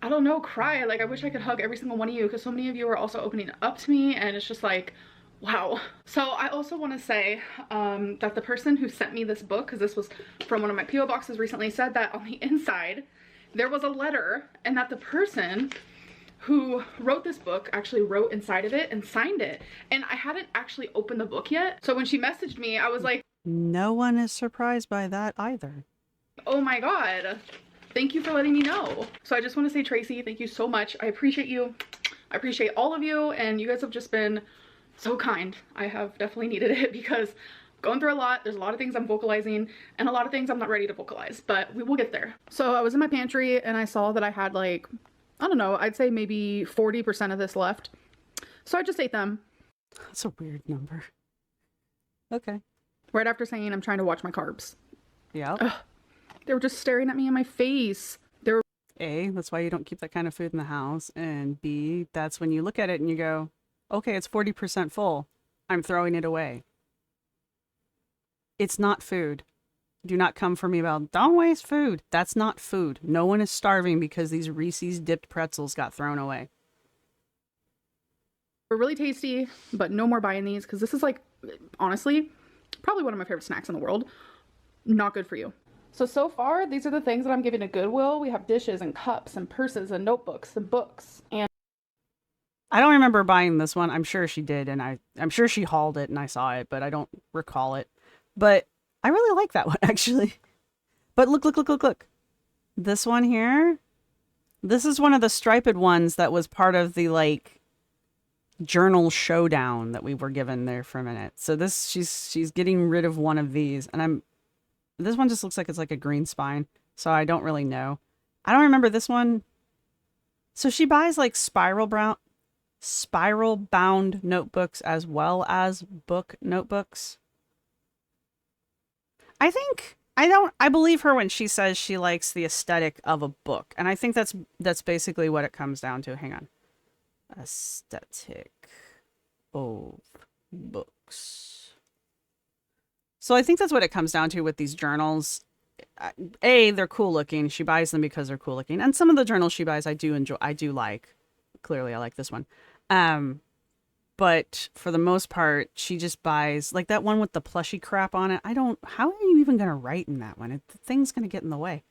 I don't know, cry. Like I wish I could hug every single one of you, because so many of you are also opening up to me, and it's just like, wow. So I also want to say that the person who sent me this book, because this was from one of my PO boxes recently, said that on the inside there was a letter, and that the person who wrote this book actually wrote inside of it and signed it. And I hadn't actually opened the book yet. So when she messaged me, I was like, no one is surprised by that either. Oh my God. Thank you for letting me know. So I just want to say, Tracy, thank you so much. I appreciate you. I appreciate all of you. And you guys have just been so kind. I have definitely needed it, because I'm going through a lot. There's a lot of things I'm vocalizing and a lot of things I'm not ready to vocalize, but we will get there. So I was in my pantry and I saw that I had like, I don't know, I'd say maybe 40% of this left. So I just ate them. That's a weird number. Okay. Right after saying I'm trying to watch my carbs. Yeah. They were just staring at me in my face. They were A, that's why you don't keep that kind of food in the house. And B, that's when you look at it and you go, okay, it's 40% full. I'm throwing it away. It's not food. Do not come for me about, don't waste food. That's not food. No one is starving because these Reese's dipped pretzels got thrown away. They're really tasty, but no more buying these, because this is like, honestly, probably one of my favorite snacks in the world. Not good for you. So far, these are the things that I'm giving to Goodwill. We have dishes and cups and purses and notebooks and books. And I don't remember buying this one. I'm sure she did, and I'm sure she hauled it and I saw it, but I don't recall it. But I really like that one, actually. But look. This one here, this is one of the striped ones that was part of the, like, journal showdown that we were given there for a minute. So this, she's getting rid of one of these, and this one just looks like it's like a green spine, so I don't really know. I don't remember this one. So she buys, like, spiral bound notebooks as well as book notebooks. I believe her when she says she likes the aesthetic of a book. And I think that's basically what it comes down to. Hang on. Aesthetic of books. So I think that's what it comes down to with these journals. A, they're cool looking. She buys them because they're cool looking. And some of the journals she buys I do enjoy. I do like. Clearly I like this one. But for the most part, she just buys, like, that one with the plushy crap on it. How are you even going to write in that one? The thing's going to get in the way.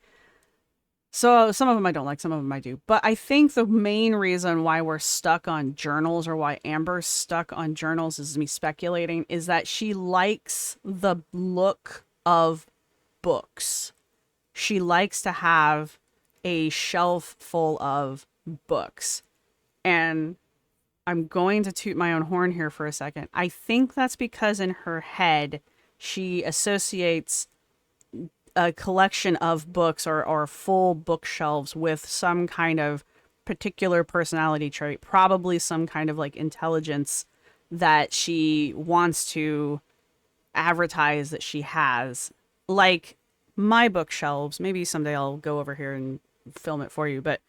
So some of them I don't like, some of them I do. But I think the main reason why we're stuck on journals, or why Amber's stuck on journals, is me speculating, is that she likes the look of books. She likes to have a shelf full of books. And I'm going to toot my own horn here for a second. I think that's because in her head, she associates a collection of books or full bookshelves with some kind of particular personality trait, probably some kind of like intelligence that she wants to advertise that she has. Like my bookshelves, maybe someday I'll go over here and film it for you, but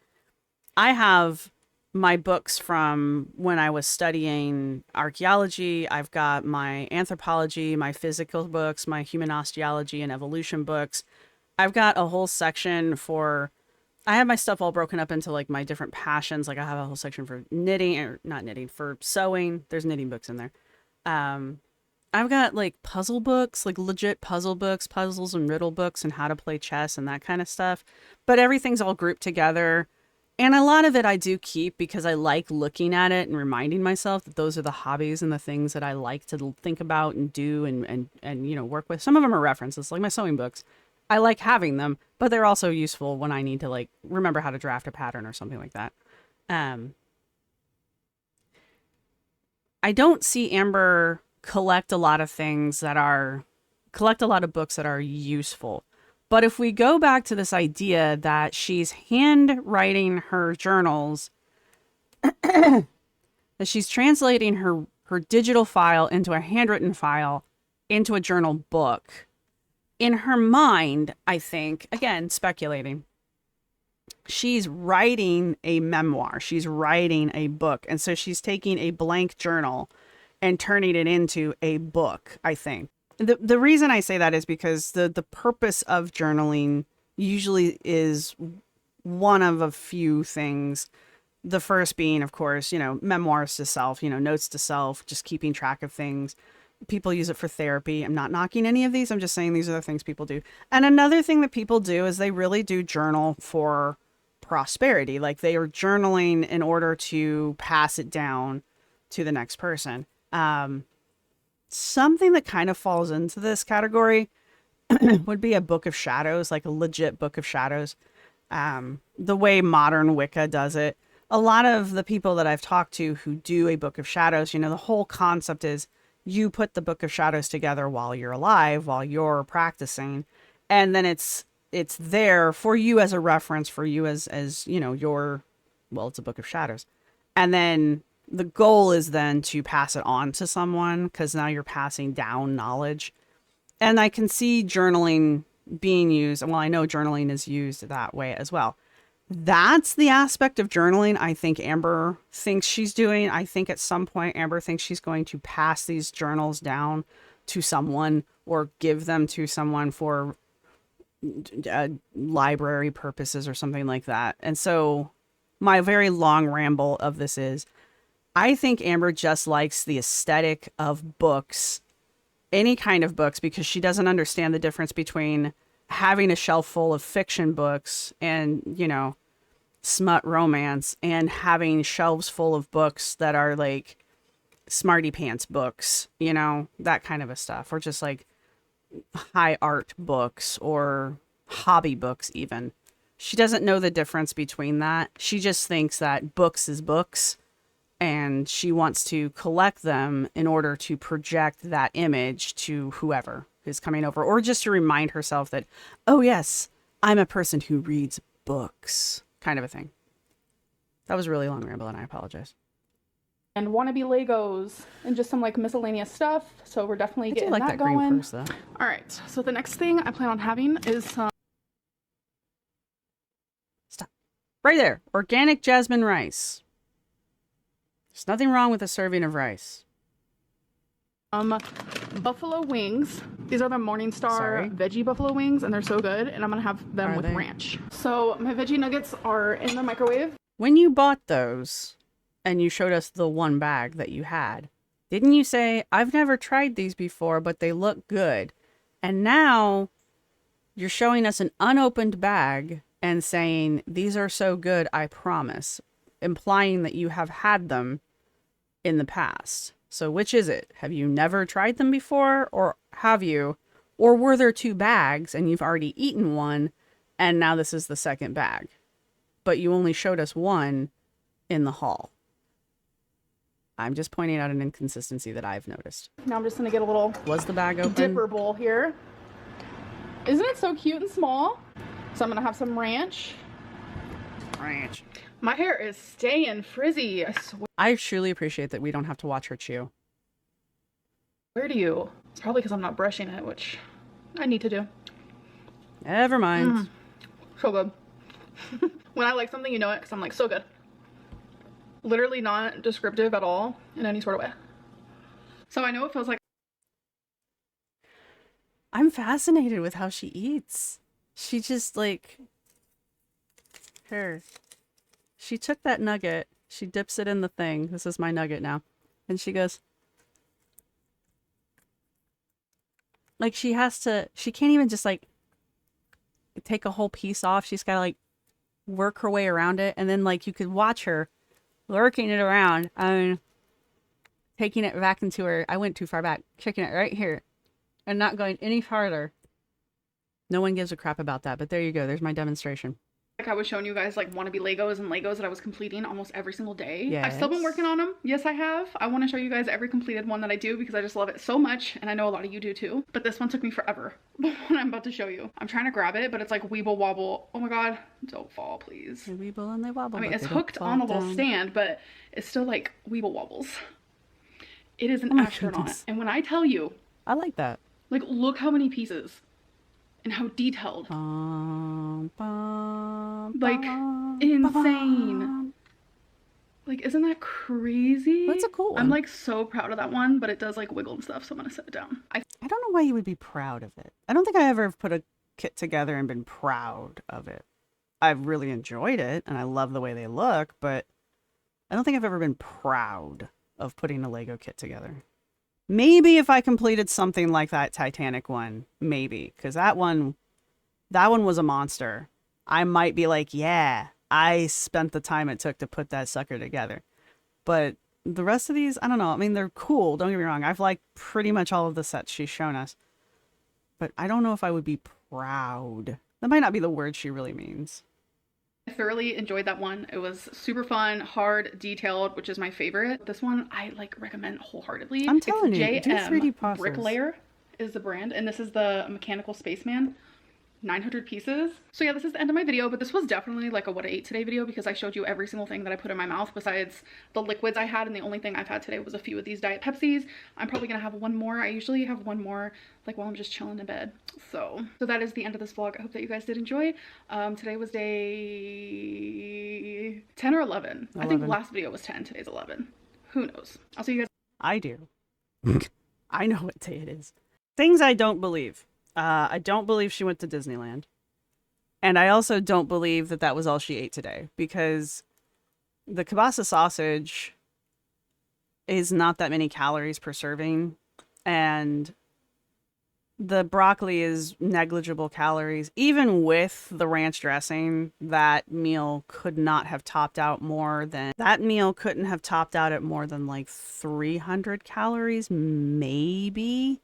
I have my books from when I was studying archaeology. I've got my anthropology, my physical books, my human osteology and evolution books. I've got a whole section for, I have my stuff all broken up into like my different passions. Like I have a whole section for knitting, or not knitting, for sewing. There's knitting books in there. I've got like puzzle books, like legit puzzle books, puzzles and riddle books and how to play chess and that kind of stuff. But everything's all grouped together. And a lot of it I do keep because I like looking at it and reminding myself that those are the hobbies and the things that I like to think about and do and you know, work with. Some of them are references, like my sewing books. I like having them, but they're also useful when I need to like remember how to draft a pattern or something like that. I don't see Amber collect a lot of books that are useful. But if we go back to this idea that she's handwriting her journals, that she's translating her digital file into a handwritten file into a journal book, in her mind, I think, again, speculating, she's writing a memoir. She's writing a book. And so she's taking a blank journal and turning it into a book, I think. The reason I say that is because the purpose of journaling usually is one of a few things. The first being, of course, you know, memoirs to self, you know, notes to self, just keeping track of things. People use it for therapy. I'm not knocking any of these. I'm just saying these are the things people do. And another thing that people do is they really do journal for prosperity. Like they are journaling in order to pass it down to the next person. Something that kind of falls into this category would be a book of shadows, like a legit book of shadows. The way modern Wicca does it. A lot of the people that I've talked to who do a book of shadows, you know, the whole concept is you put the book of shadows together while you're alive, while you're practicing, and then it's there for you as a reference, for you as you know, it's a book of shadows. And then the goal is then to pass it on to someone, because now you're passing down knowledge. And I can see journaling being used. Well, I know journaling is used that way as well. That's the aspect of journaling I think Amber thinks she's doing. I think at some point Amber thinks she's going to pass these journals down to someone or give them to someone for library purposes or something like that. And so my very long ramble of this is, I think Amber just likes the aesthetic of books, any kind of books, because she doesn't understand the difference between having a shelf full of fiction books and, you know, smut romance, and having shelves full of books that are like smarty pants books, you know, that kind of a stuff, or just like high art books or hobby books even. She doesn't know the difference between that. She just thinks that books is books. And she wants to collect them in order to project that image to whoever is coming over, or just to remind herself that, oh yes, I'm a person who reads books, kind of a thing. That was a really long ramble and I apologize. And wannabe Legos and just some like miscellaneous stuff. So we're definitely getting that going. Green purse, though. All right. So the next thing I plan on having is some. Stop. Right there. Organic jasmine rice. There's nothing wrong with a serving of rice. Buffalo wings. These are the Morningstar veggie buffalo wings, and they're so good. And I'm gonna have them with ranch. So my veggie nuggets are in the microwave. When you bought those, and you showed us the one bag that you had, didn't you say, I've never tried these before, but they look good? And now you're showing us an unopened bag and saying, these are so good, I promise, implying that you have had them in the past. So which is it? Have you never tried them before, or have you? Or were there two bags and you've already eaten one and now this is the second bag? but you only showed us one in the haul. I'm just pointing out an inconsistency that I've noticed. Now I'm just gonna get a little Was the bag open? dipper bowl here. Isn't it so cute and small? So I'm gonna have some ranch. Ranch. My hair is staying frizzy, I swear. I truly appreciate that we don't have to watch her chew. Where do you? It's probably because I'm not brushing it, which I need to do. Never mind. So good. When I like something, you know it, because I'm like, so good. Literally not descriptive at all in any sort of way. So I know it feels like... I'm fascinated with how she eats. She just like... She took that nugget, she dips it in the thing. This is my nugget now. And she goes... Like she can't even just like take a whole piece off. She's got to like work her way around it. And then like you could watch her lurking it around. Taking it back into her. I went too far back. Checking it right here. And not going any farther. No one gives a crap about that. But there you go. There's my demonstration. I was showing you guys like wannabe Legos and Legos that I was completing almost every single day. Yes. I've still been working on them. Yes, I have. I want to show you guys every completed one that I do because I just love it so much. And I know a lot of you do too. But this one took me forever. The one I'm about to show you. I'm trying to grab it, but it's like weeble wobble. Oh my God. Don't fall, please. They weeble and they wobble. I mean, it's hooked on the little stand, but it's still like weeble wobbles. It is an astronaut. Goodness. And when I tell you, I like that. like, look how many pieces and how detailed. Like, insane. Like, isn't that crazy? That's a cool one. I'm like so proud of that one, but it does like wiggle and stuff, so I'm gonna set it down. I don't know why you would be proud of it. I don't think I ever have put a kit together and been proud of it. I've really enjoyed it and I love the way they look, but I don't think I've ever been proud of putting a Lego kit together. Maybe if I completed something like that Titanic one, maybe, because that one was a monster. I might be like, yeah, I spent the time it took to put that sucker together. But the rest of these, I don't know. I mean, they're cool. Don't get me wrong. I've liked pretty much all of the sets she's shown us. But I don't know if I would be proud. That might not be the word she really means. I thoroughly enjoyed that one. It was super fun, hard, detailed, which is my favorite. This one I like recommend wholeheartedly. I'm telling you, do 3D puzzles. Bricklayer is the brand, and this is the Mechanical Spaceman. 900 pieces. So yeah, this is the end of my video, but this was definitely like a what I ate today video because I showed you every single thing that I put in my mouth besides the liquids I had, and the only thing I've had today was a few of these Diet Pepsis. I'm probably gonna have one more. I usually have one more like while I'm just chilling in bed. So that is the end of this vlog. I hope that you guys did enjoy. Today was day 10 or 11. I think last video was 10, today's 11. Who knows? I'll see you guys. I do. I know what day it is. Things I don't believe. I don't believe she went to Disneyland. And I also don't believe that that was all she ate today. Because the kielbasa sausage is not that many calories per serving. And the broccoli is negligible calories. Even with the ranch dressing, that meal could not have topped out more than... That meal couldn't have topped out at more than like 300 calories, maybe.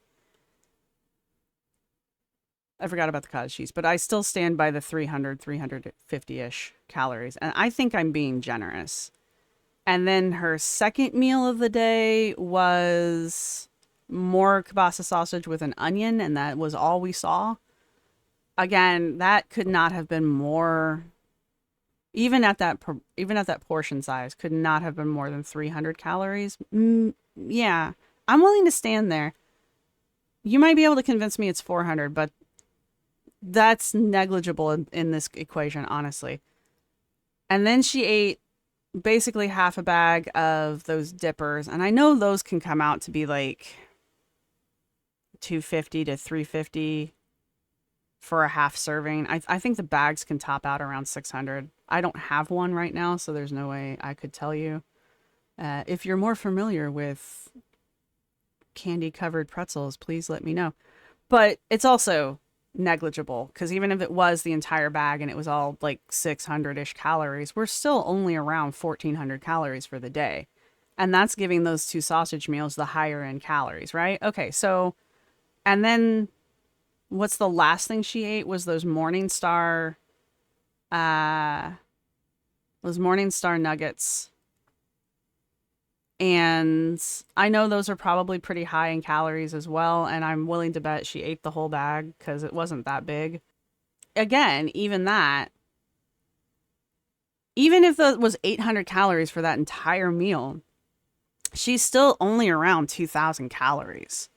I forgot about the cottage cheese, but I still stand by the 350-ish calories. And I think I'm being generous. And then her second meal of the day was more kielbasa sausage with an onion, and that was all we saw. Again, that could not have been more, even at that portion size, could not have been more than 300 calories. Yeah, I'm willing to stand there. You might be able to convince me it's 400, but that's negligible in this equation, honestly. And then she ate basically half a bag of those dippers. And I know those can come out to be like 250 to 350 for a half serving. I think the bags can top out around 600. I don't have one right now, so there's no way I could tell you. If you're more familiar with candy covered pretzels, please let me know. But it's also negligible, because even if it was the entire bag and it was all like 600-ish calories, we're still only around 1400 calories for the day. And that's giving those two sausage meals the higher end calories, right? Okay, so, and then what's the last thing she ate was those Morningstar Those Morningstar nuggets. And I know those are probably pretty high in calories as well. And I'm willing to bet she ate the whole bag because it wasn't that big. Again, even that, even if it was 800 calories for that entire meal, she's still only around 2,000 calories.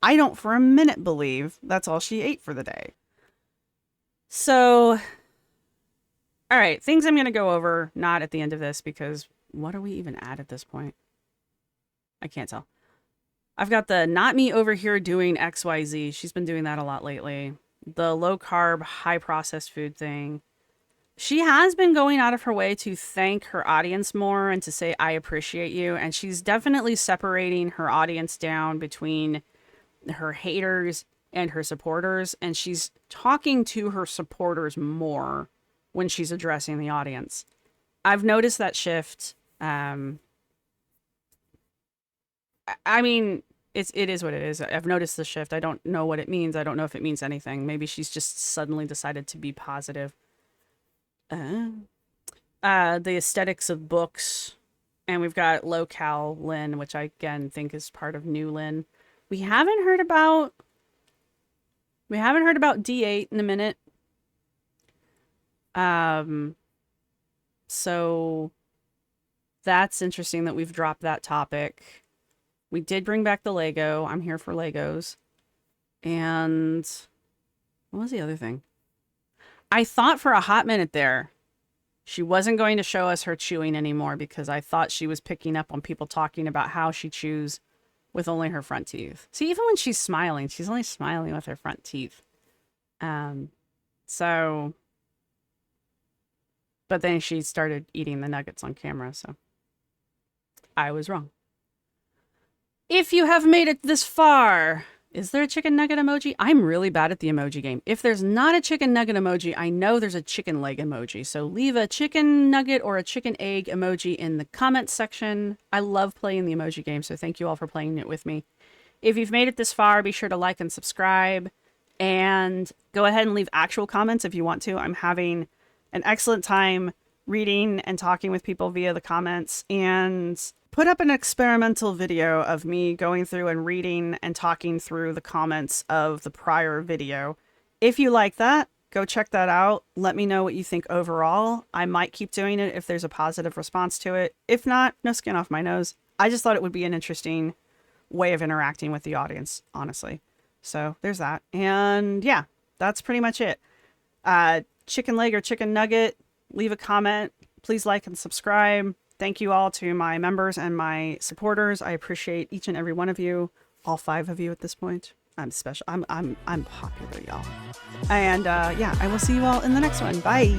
I don't for a minute believe that's all she ate for the day. So, all right, things I'm going to go over, not at the end of this, because what are we even at this point? I can't tell. I've got the not me over here doing XYZ. She's been doing that a lot lately. The low carb, high processed food thing. She has been going out of her way to thank her audience more and to say, I appreciate you. And she's definitely separating her audience down between her haters and her supporters. And she's talking to her supporters more when she's addressing the audience. I've noticed that shift. I mean, it is what it is. I've noticed the shift. I don't know what it means. I don't know if it means anything. Maybe she's just suddenly decided to be positive. The aesthetics of books. And we've got low-cal Lynn, which I, again, think is part of new Lynn. We haven't heard about D8 in a minute. So that's interesting that we've dropped that topic. We did bring back the Lego. I'm here for Legos. And what was the other thing? I thought for a hot minute there, she wasn't going to show us her chewing anymore because I thought she was picking up on people talking about how she chews with only her front teeth. See, even when she's smiling, she's only smiling with her front teeth. So, but then she started eating the nuggets on camera, so I was wrong. If you have made it this far, is there a chicken nugget emoji? I'm really bad at the emoji game. If there's not a chicken nugget emoji, I know there's a chicken leg emoji. So leave a chicken nugget or a chicken egg emoji in the comments section. I love playing the emoji game, so thank you all for playing it with me. If you've made it this far, be sure to like and subscribe. And go ahead and leave actual comments if you want to. I'm having an excellent time reading and talking with people via the comments. And put up an experimental video of me going through and reading and talking through the comments of the prior video. If you like that, go check that out. Let me know what you think overall. I might keep doing it if there's a positive response to it. If not, no skin off my nose. I just thought it would be an interesting way of interacting with the audience, honestly. So there's that. And yeah, that's pretty much it. Chicken leg or chicken nugget, leave a comment. Please like and subscribe. Thank you all to my members and my supporters. I appreciate each and every one of you, all 5 of you at this point. I'm special. I'm popular, y'all. And yeah, I will see you all in the next one. Bye.